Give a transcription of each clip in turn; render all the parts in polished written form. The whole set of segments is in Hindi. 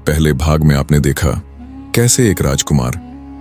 पहले भाग में आपने देखा कैसे एक राजकुमार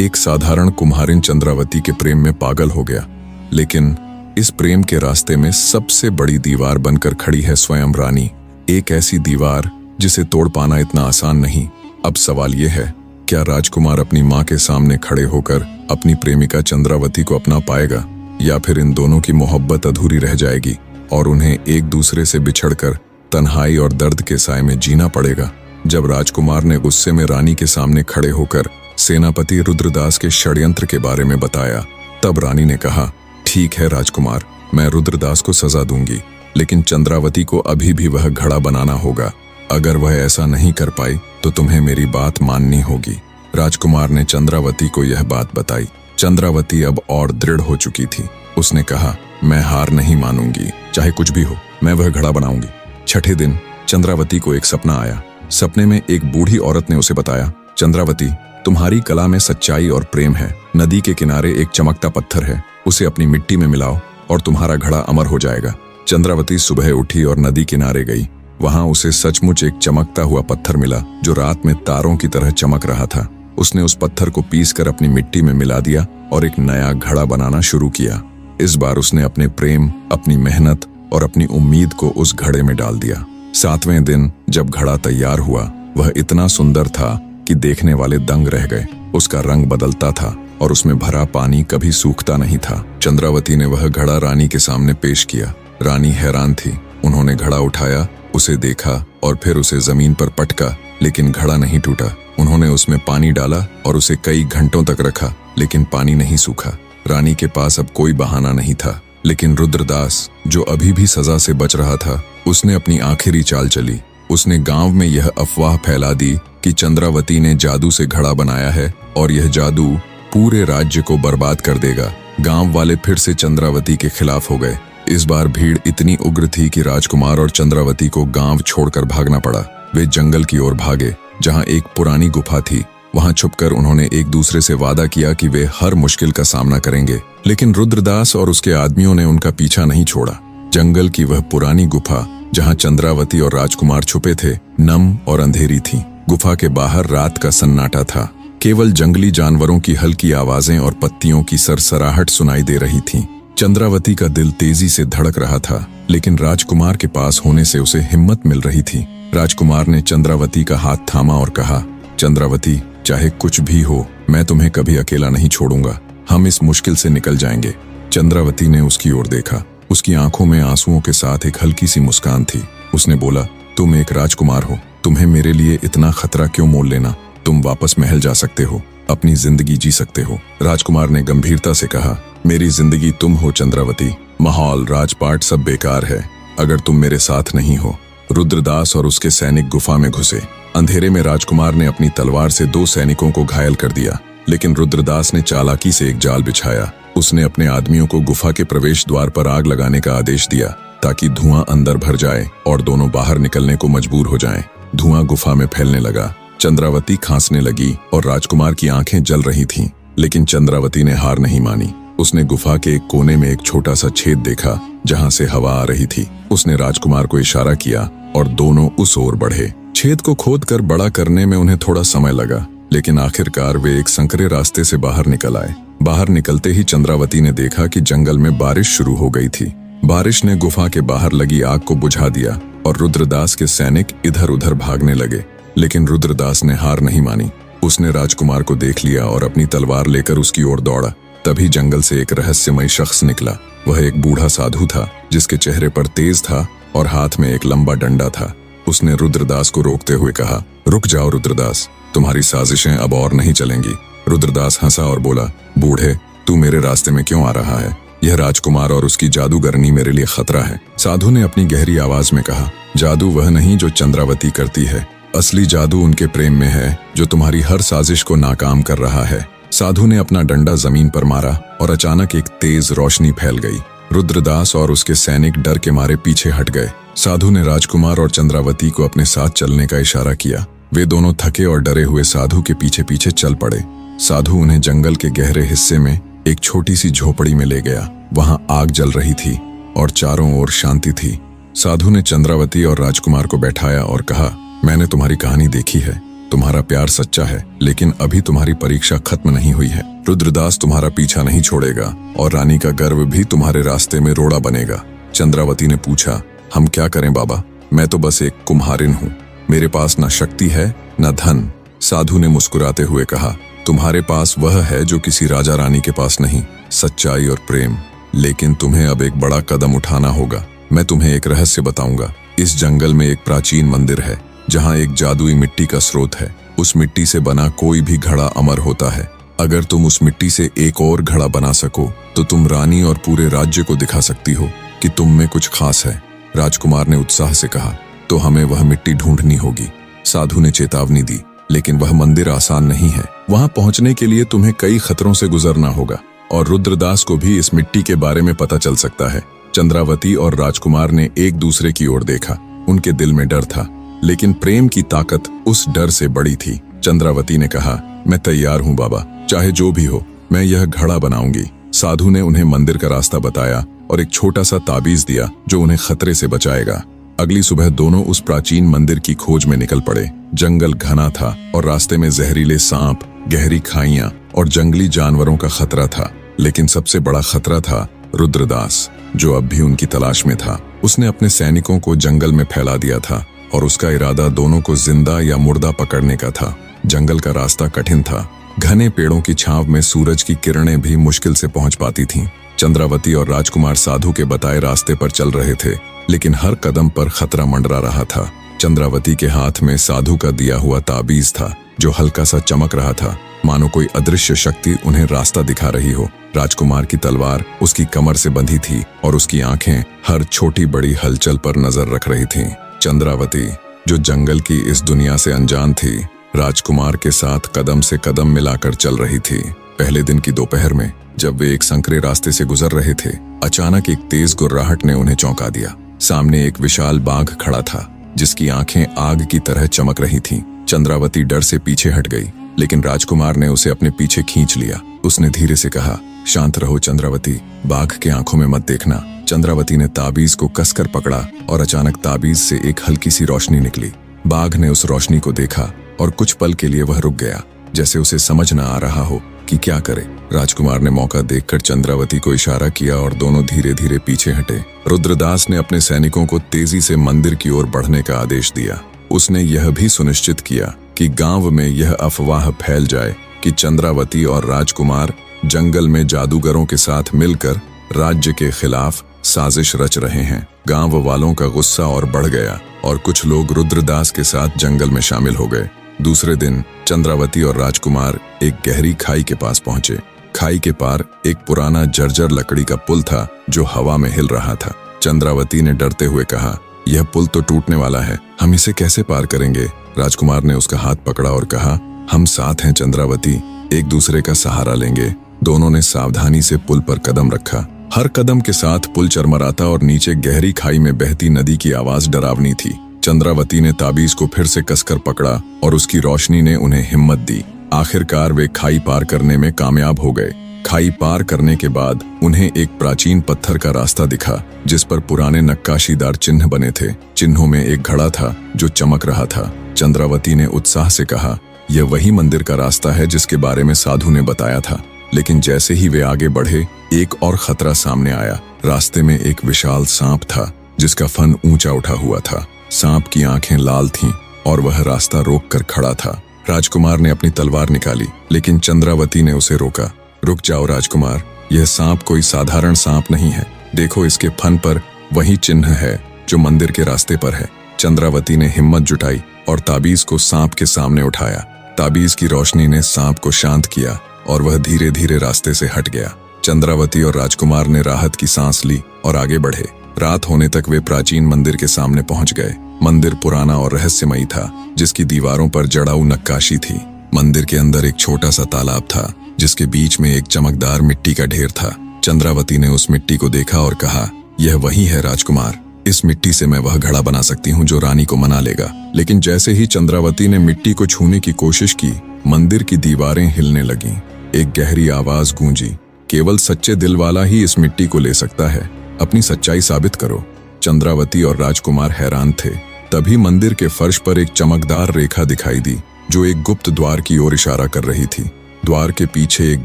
एक साधारण कुम्हारिन चंद्रावती के प्रेम में पागल हो गया, लेकिन इस प्रेम के रास्ते में सबसे बड़ी दीवार बनकर खड़ी है स्वयं रानी। एक ऐसी दीवार जिसे तोड़ पाना इतना आसान नहीं। अब सवाल यह है, क्या राजकुमार अपनी माँ के सामने खड़े होकर अपनी प्रेमिका चंद्रावती को अपना पाएगा, या फिर इन दोनों की मोहब्बत अधूरी रह जाएगी और उन्हें एक दूसरे से बिछड़कर तन्हाई और दर्द के साए में जीना पड़ेगा। जब राजकुमार ने गुस्से में रानी के सामने खड़े होकर सेनापति रुद्रदास के षड्यंत्र के बारे में बताया, तब रानी ने कहा, ठीक है राजकुमार, मैं रुद्रदास को सजा दूंगी, लेकिन चंद्रावती को अभी भी वह घड़ा बनाना होगा। अगर वह ऐसा नहीं कर पाई तो तुम्हें मेरी बात माननी होगी। राजकुमार ने चंद्रावती को यह बात बताई। चंद्रावती अब और दृढ़ हो चुकी थी। उसने कहा, मैं हार नहीं मानूंगी, चाहे कुछ भी हो, मैं वह घड़ा बनाऊंगी। छठे दिन चंद्रावती को एक सपना आया। सपने में एक बूढ़ी औरत ने उसे बताया, चंद्रावती, तुम्हारी कला में सच्चाई और प्रेम है। नदी के किनारे एक चमकता पत्थर है, उसे अपनी मिट्टी में मिलाओ और तुम्हारा घड़ा अमर हो जाएगा। चंद्रावती सुबह उठी और नदी किनारे गई। वहां उसे सचमुच एक चमकता हुआ पत्थर मिला जो रात में तारों की तरह चमक रहा था। उसने उस पत्थर को पीसकर अपनी मिट्टी में मिला दिया और एक नया घड़ा बनाना शुरू किया। इस बार उसने अपने प्रेम, अपनी मेहनत और अपनी उम्मीद को उस घड़े में डाल दिया। सातवें दिन जब घड़ा तैयार हुआ, वह इतना सुंदर था कि देखने वाले दंग रह गए। उसका रंग बदलता था और उसमें भरा पानी कभी सूखता नहीं था। चंद्रावती ने वह घड़ा रानी के सामने पेश किया। रानी हैरान थी। उन्होंने घड़ा उठाया, उसे देखा और फिर उसे जमीन पर पटका, लेकिन घड़ा नहीं टूटा। उन्होंने उसमें पानी डाला और उसे कई घंटों तक रखा, लेकिन पानी नहीं सूखा। रानी के पास अब कोई बहाना नहीं था, लेकिन रुद्रदास, जो अभी भी सजा से बच रहा था, उसने अपनी आखिरी चाल चली। उसने गांव में यह अफवाह फैला दी कि चंद्रावती ने जादू से घड़ा बनाया है और यह जादू पूरे राज्य को बर्बाद कर देगा। गांव वाले फिर से चंद्रावती के खिलाफ हो गए। इस बार भीड़ इतनी उग्र थी कि राजकुमार और चंद्रावती को गांव छोड़कर भागना पड़ा। वे जंगल की ओर भागे, जहां एक पुरानी गुफा थी। वहां छुपकर उन्होंने एक दूसरे से वादा किया कि वे हर मुश्किल का सामना करेंगे, लेकिन रुद्रदास और उसके आदमियों ने उनका पीछा नहीं छोड़ा। जंगल की वह पुरानी गुफा जहां चंद्रावती और राजकुमार छुपे थे, नम और अंधेरी थी। गुफा के बाहर रात का सन्नाटा था। केवल जंगली जानवरों की हल्की आवाजें और पत्तियों की सरसराहट सुनाई दे रही थीं। चंद्रावती का दिल तेजी से धड़क रहा था, लेकिन राजकुमार के पास होने से उसे हिम्मत मिल रही थी। राजकुमार ने चंद्रावती का हाथ थामा और कहा, चंद्रावती, चाहे कुछ भी हो, मैं तुम्हें कभी अकेला नहीं छोड़ूंगा। हम इस मुश्किल से निकल जाएंगे। चंद्रावती ने उसकी ओर देखा। उसकी आंखों में आंसुओं के साथ एक हल्की सी मुस्कान थी। उसने बोला, तुम एक राजकुमार हो, तुम्हें मेरे लिए इतना खतरा क्यों मोल लेना? तुम वापस महल जा सकते हो, अपनी जिंदगी जी सकते हो। राजकुमार ने गंभीरता से कहा, मेरी जिंदगी तुम हो चंद्रावती। माहौल, राजपाट सब बेकार है अगर तुम मेरे साथ नहीं हो। रुद्रदास और उसके सैनिक गुफा में घुसे। अंधेरे में राजकुमार ने अपनी तलवार से 2 सैनिकों को घायल कर दिया, लेकिन रुद्रदास ने चालाकी से एक जाल बिछाया। उसने अपने आदमियों को गुफा के प्रवेश द्वार पर आग लगाने का आदेश दिया ताकि धुआं अंदर भर जाए और दोनों बाहर निकलने को मजबूर हो जाएं। धुआं गुफा में फैलने लगा। चंद्रावती खांसने लगी और राजकुमार की आंखें जल रही थीं, लेकिन चंद्रावती ने हार नहीं मानी। उसने गुफा के एक कोने में एक छोटा सा छेद देखा जहां से हवा आ रही थी। उसने राजकुमार को इशारा किया और दोनों उस ओर बढ़े। छेद को खोदकर बड़ा करने में उन्हें थोड़ा समय लगा, लेकिन आखिरकार वे एक संकरे रास्ते से बाहर निकल आए। बाहर निकलते ही चंद्रावती ने देखा कि जंगल में बारिश शुरू हो गई थी। बारिश ने गुफा के बाहर लगी आग को बुझा दिया और रुद्रदास के सैनिक इधर उधर भागने लगे, लेकिन रुद्रदास ने हार नहीं मानी। उसने राजकुमार को देख लिया और अपनी तलवार लेकर उसकी ओर दौड़ा। तभी जंगल से एक रहस्यमय शख्स निकला। वह एक बूढ़ा साधु था जिसके चेहरे पर तेज था और हाथ में एक लंबा डंडा था। उसने रुद्रदास को रोकते हुए कहा, रुक जाओ रुद्रदास, तुम्हारी साजिशें अब और नहीं चलेंगी। रुद्रदास हंसा और बोला, बूढ़े, तू मेरे रास्ते में क्यों आ रहा है? यह राजकुमार और उसकी जादूगरनी मेरे लिए खतरा है। साधु ने अपनी गहरी आवाज में कहा, जादू वह नहीं जो चंद्रावती करती है, असली जादू उनके प्रेम में है जो तुम्हारी हर साजिश को नाकाम कर रहा है। साधु ने अपना डंडा जमीन पर मारा और अचानक एक तेज रोशनी फैल गई। रुद्रदास और उसके सैनिक डर के मारे पीछे हट गए। साधु ने राजकुमार और चंद्रावती को अपने साथ चलने का इशारा किया। वे दोनों थके और डरे हुए साधु के पीछे पीछे चल पड़े। साधु उन्हें जंगल के गहरे हिस्से में एक छोटी सी झोपड़ी में ले गया। वहां आग जल रही थी और चारों ओर शांति थी। साधु ने चंद्रावती और राजकुमार को बैठाया और कहा, मैंने तुम्हारी कहानी देखी है। तुम्हारा प्यार सच्चा है, लेकिन अभी तुम्हारी परीक्षा खत्म नहीं हुई है। रुद्रदास तुम्हारा पीछा नहीं छोड़ेगा और रानी का गर्व भी तुम्हारे रास्ते में रोड़ा बनेगा। चंद्रावती ने पूछा, हम क्या करें बाबा? मैं तो बस एक कुम्हारिन हूँ, मेरे पास न शक्ति है न धन। साधु ने मुस्कुराते हुए कहा, तुम्हारे पास वह है जो किसी राजा रानी के पास नहीं, सच्चाई और प्रेम। लेकिन तुम्हें अब एक बड़ा कदम उठाना होगा। मैं तुम्हें एक रहस्य बताऊंगा। इस जंगल में एक प्राचीन मंदिर है जहाँ एक जादुई मिट्टी का स्रोत है। उस मिट्टी से बना कोई भी घड़ा अमर होता है। अगर तुम उस मिट्टी से एक और घड़ा बना सको तो तुम रानी और पूरे राज्य को दिखा सकती हो कि तुम में कुछ खास है। राजकुमार ने उत्साह से कहा, तो हमें वह मिट्टी ढूंढनी होगी। साधु ने चेतावनी दी, लेकिन वह मंदिर आसान नहीं है। वहां पहुंचने के लिए तुम्हें कई खतरों से गुजरना होगा और रुद्रदास को भी इस मिट्टी के बारे में पता चल सकता है। चंद्रावती और राजकुमार ने एक दूसरे की ओर देखा। उनके दिल में डर था, लेकिन प्रेम की ताकत उस डर से बड़ी थी। चंद्रावती ने कहा, मैं तैयार हूँ बाबा, चाहे जो भी हो, मैं यह घड़ा बनाऊंगी। साधु ने उन्हें मंदिर का रास्ता बताया और एक छोटा सा ताबीज दिया जो उन्हें खतरे से बचाएगा। अगली सुबह दोनों उस प्राचीन मंदिर की खोज में निकल पड़े। जंगल घना था और रास्ते में जहरीले सांप, गहरी खाइयां और जंगली जानवरों का खतरा था। लेकिन सबसे बड़ा खतरा था रुद्रदास, जो अब भी उनकी तलाश में था। उसने अपने सैनिकों को जंगल में फैला दिया था और उसका इरादा दोनों को जिंदा या मुर्दा पकड़ने का था। जंगल का रास्ता कठिन था। घने पेड़ों की छांव में सूरज की किरणें भी मुश्किल से पहुंच पाती थीं। चंद्रावती और राजकुमार साधु के बताए रास्ते पर चल रहे थे, लेकिन हर कदम पर खतरा मंडरा रहा था। चंद्रावती के हाथ में साधु का दिया हुआ ताबीज था, जो हल्का सा चमक रहा था, मानो कोई अदृश्य शक्ति उन्हें रास्ता दिखा रही हो। राजकुमार की तलवार उसकी कमर से बंधी थी और उसकी आंखें हर छोटी बड़ी हलचल पर नजर रख रही थीं। चंद्रावती, जो जंगल की इस दुनिया से अनजान थी, राजकुमार के साथ कदम से कदम मिलाकर चल रही थी। पहले दिन की दोपहर में जब वे एक संकरे रास्ते से गुजर रहे थे, अचानक एक तेज गुर्राहट ने उन्हें चौंका दिया। सामने एक विशाल बाघ खड़ा था, जिसकी आंखें आग की तरह चमक रही थीं। चंद्रावती डर से पीछे हट गई, लेकिन राजकुमार ने उसे अपने पीछे खींच लिया। उसने धीरे से कहा, शांत रहो चंद्रावती, बाघ के आंखों में मत देखना। चंद्रावती ने ताबीज को कसकर पकड़ा और अचानक ताबीज से एक हल्की सी रोशनी निकली। बाघ ने उस रोशनी को देखा और कुछ पल के लिए वह रुक गया, जैसे उसे समझ न आ रहा हो कि क्या करे। राजकुमार ने मौका देखकर चंद्रावती को इशारा किया और दोनों धीरे धीरे पीछे हटे। रुद्रदास ने अपने सैनिकों को तेजी से मंदिर की ओर बढ़ने का आदेश दिया। उसने यह भी सुनिश्चित किया कि गांव में यह अफवाह फैल जाए कि चंद्रावती और राजकुमार जंगल में जादूगरों के साथ मिलकर राज्य के खिलाफ साजिश रच रहे हैं। गांव वालों का गुस्सा और बढ़ गया और कुछ लोग रुद्रदास के साथ जंगल में शामिल हो गए। दूसरे दिन चंद्रावती और राजकुमार एक गहरी खाई के पास पहुंचे। खाई के पार एक पुराना जर्जर लकड़ी का पुल था जो हवा में हिल रहा था। चंद्रावती ने डरते हुए कहा, यह पुल तो टूटने वाला है, हम इसे कैसे पार करेंगे? राजकुमार ने उसका हाथ पकड़ा और कहा, हम साथ हैं चंद्रावती, एक दूसरे का सहारा लेंगे। दोनों ने सावधानी से पुल पर कदम रखा। हर कदम के साथ पुल चरमराता और नीचे गहरी खाई में बहती नदी की आवाज डरावनी थी। चंद्रावती ने ताबीज को फिर से कसकर पकड़ा और उसकी रोशनी ने उन्हें हिम्मत दी। आखिरकार वे खाई पार करने में कामयाब हो गए। खाई पार करने के बाद उन्हें एक प्राचीन पत्थर का रास्ता दिखा, जिस पर पुराने नक्काशीदार चिन्ह बने थे। चिन्हों में एक घड़ा था जो चमक रहा था। चंद्रावती ने उत्साह से कहा, यह वही मंदिर का रास्ता है जिसके बारे में साधु ने बताया था। लेकिन जैसे ही वे आगे बढ़े, एक और खतरा सामने आया। रास्ते में एक विशाल सांप था, जिसका फन ऊंचा उठा हुआ था। सांप की आंखें लाल थीं और वह रास्ता रोक कर खड़ा था। राजकुमार ने अपनी तलवार निकाली, लेकिन चंद्रावती ने उसे रोका। रुक जाओ राजकुमार, यह सांप कोई साधारण सांप नहीं है। देखो, इसके फन पर वही चिन्ह है जो मंदिर के रास्ते पर है। चंद्रावती ने हिम्मत जुटाई और ताबीज को सांप के सामने उठाया। ताबीज की रोशनी ने सांप को शांत किया और वह धीरे धीरे रास्ते से हट गया। चंद्रावती और राजकुमार ने राहत की सांस ली और आगे बढ़े। रात होने तक वे प्राचीन मंदिर के सामने पहुंच गए। मंदिर पुराना और रहस्यमयी था, जिसकी दीवारों पर जड़ाऊ नक्काशी थी। मंदिर के अंदर एक छोटा सा तालाब था, जिसके बीच में एक चमकदार मिट्टी का ढेर था। चंद्रावती ने उस मिट्टी को देखा और कहा, यह वही है राजकुमार, इस मिट्टी से मैं वह घड़ा बना सकती हूँ जो रानी को मना लेगा। लेकिन जैसे ही चंद्रावती ने मिट्टी को छूने की कोशिश की, मंदिर की दीवारें हिलने लगीं। एक गहरी आवाज गूंजी, केवल सच्चे दिल वाला ही इस मिट्टी को ले सकता है, अपनी सच्चाई साबित करो। चंद्रावती और राजकुमार हैरान थे। तभी मंदिर के फर्श पर एक चमकदार रेखा दिखाई दी। जो एक गुप्त द्वार की ओर इशारा कर रही थी। द्वार के पीछे एक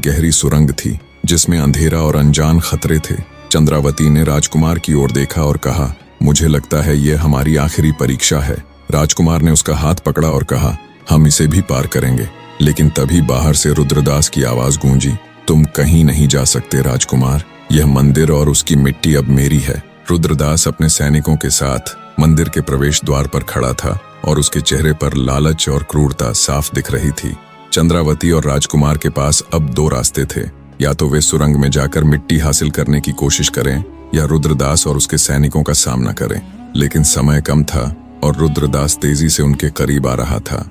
गहरी सुरंग थी जिसमें अंधेरा और अनजान खतरे थे। चंद्रावती ने राजकुमार की ओर देखा और कहा, मुझे लगता है यह हमारी आखिरी परीक्षा है। राजकुमार ने उसका हाथ पकड़ा और कहा, हम इसे भी पार करेंगे। लेकिन तभी बाहर से रुद्रदास की आवाज गूंजी, तुम कहीं नहीं जा सकते राजकुमार, यह मंदिर और उसकी मिट्टी अब मेरी है। रुद्रदास अपने सैनिकों के साथ मंदिर के प्रवेश द्वार पर खड़ा था और उसके चेहरे पर लालच और क्रूरता साफ दिख रही थी। चंद्रावती और राजकुमार के पास अब दो रास्ते थे, या तो वे सुरंग में जाकर मिट्टी हासिल करने की कोशिश करें या रुद्रदास और उसके सैनिकों का सामना करें। लेकिन समय कम था और रुद्रदास तेजी से उनके करीब आ रहा था।